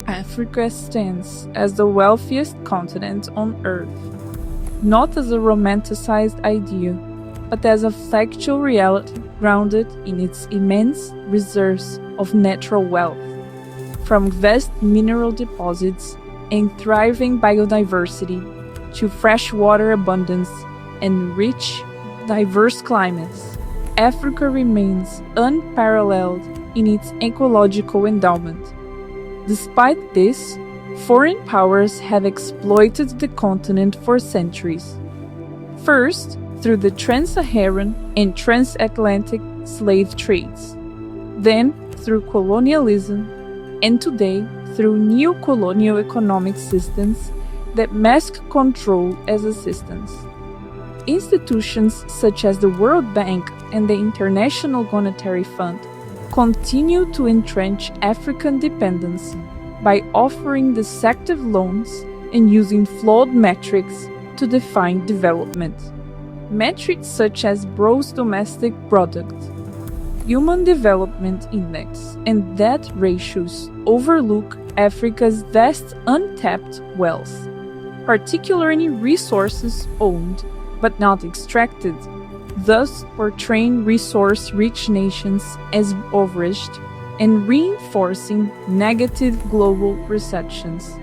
Africa stands as the wealthiest continent on Earth, not as a romanticized idea, but as a factual reality grounded in its immense reserves of natural wealth, from vast mineral deposits and thriving biodiversity to freshwater abundance and rich, diverse climates. Africa remains unparalleled in its ecological endowment. Despite this, foreign powers have exploited the continent for centuries. First, through the trans-Saharan and transatlantic slave trades, then through colonialism, and today through neo-colonial economic systems that mask control as assistance. Institutions such as the World Bank and the International Monetary Fund continue to entrench African dependency by offering deceptive loans and using flawed metrics to define development. Metrics such as gross domestic product, human development index, and debt ratios overlook Africa's vast untapped wealth, particularly resources owned but not extracted, thus portraying resource-rich nations as impoverished and reinforcing negative global perceptions.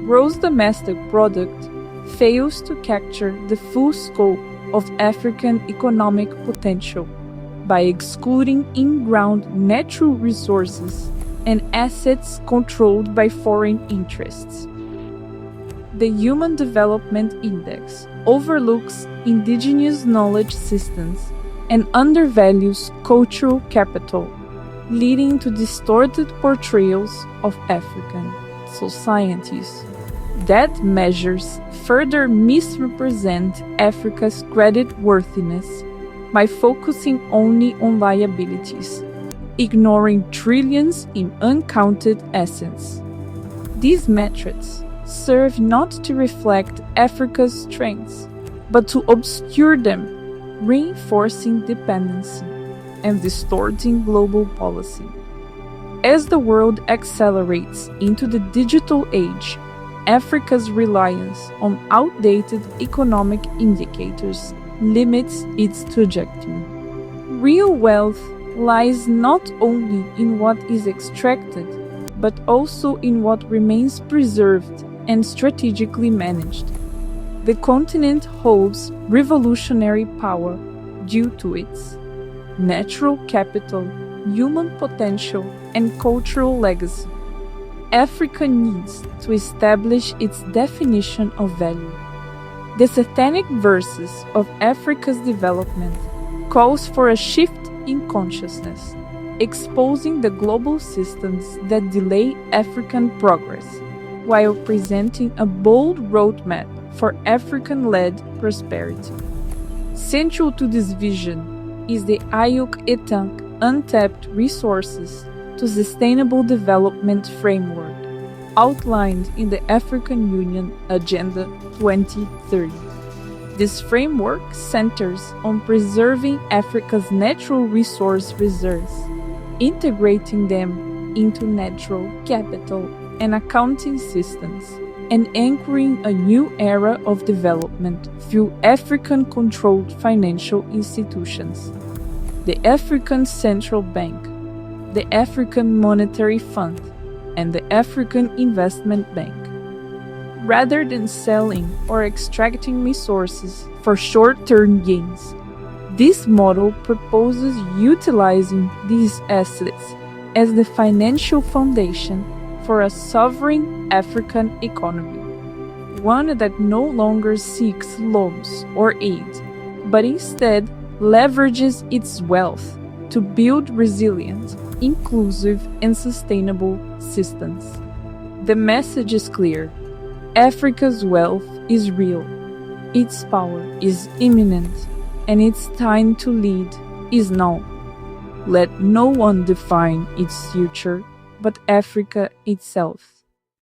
Gross domestic product fails to capture the full scope of African economic potential by excluding in-ground natural resources and assets controlled by foreign interests. The Human Development Index overlooks indigenous knowledge systems and undervalues cultural capital, leading to distorted portrayals of African societies. That measures further misrepresent Africa's creditworthiness by focusing only on liabilities, ignoring trillions in uncounted assets. These metrics serve not to reflect Africa's strengths, but to obscure them, reinforcing dependency and distorting global policy. As the world accelerates into the digital age, Africa's reliance on outdated economic indicators limits its trajectory. Real wealth lies not only in what is extracted, but also in what remains preserved and strategically managed. The continent holds revolutionary power due to its natural capital, human potential, and cultural legacy. Africa needs to establish its definition of value. The satanic verses of Africa's development calls for a shift in consciousness, exposing the global systems that delay African progress, while presenting a bold roadmap for African-led prosperity. Central to this vision is the Ayuk Untapped Resources to Sustainable Development Framework, outlined in the African Union Agenda 2030. This framework centers on preserving Africa's natural resource reserves, integrating them into natural capital and accounting systems, and anchoring a new era of development through African-controlled financial institutions. The African Central Bank, the African Monetary Fund, and the African Investment Bank. Rather than selling or extracting resources for short-term gains, this model proposes utilizing these assets as the financial foundation for a sovereign African economy, one that no longer seeks loans or aid, but instead leverages its wealth to build resilient, inclusive, and sustainable systems. The message is clear. Africa's wealth is real, its power is imminent, and its time to lead is now. Let no one define its future but Africa itself.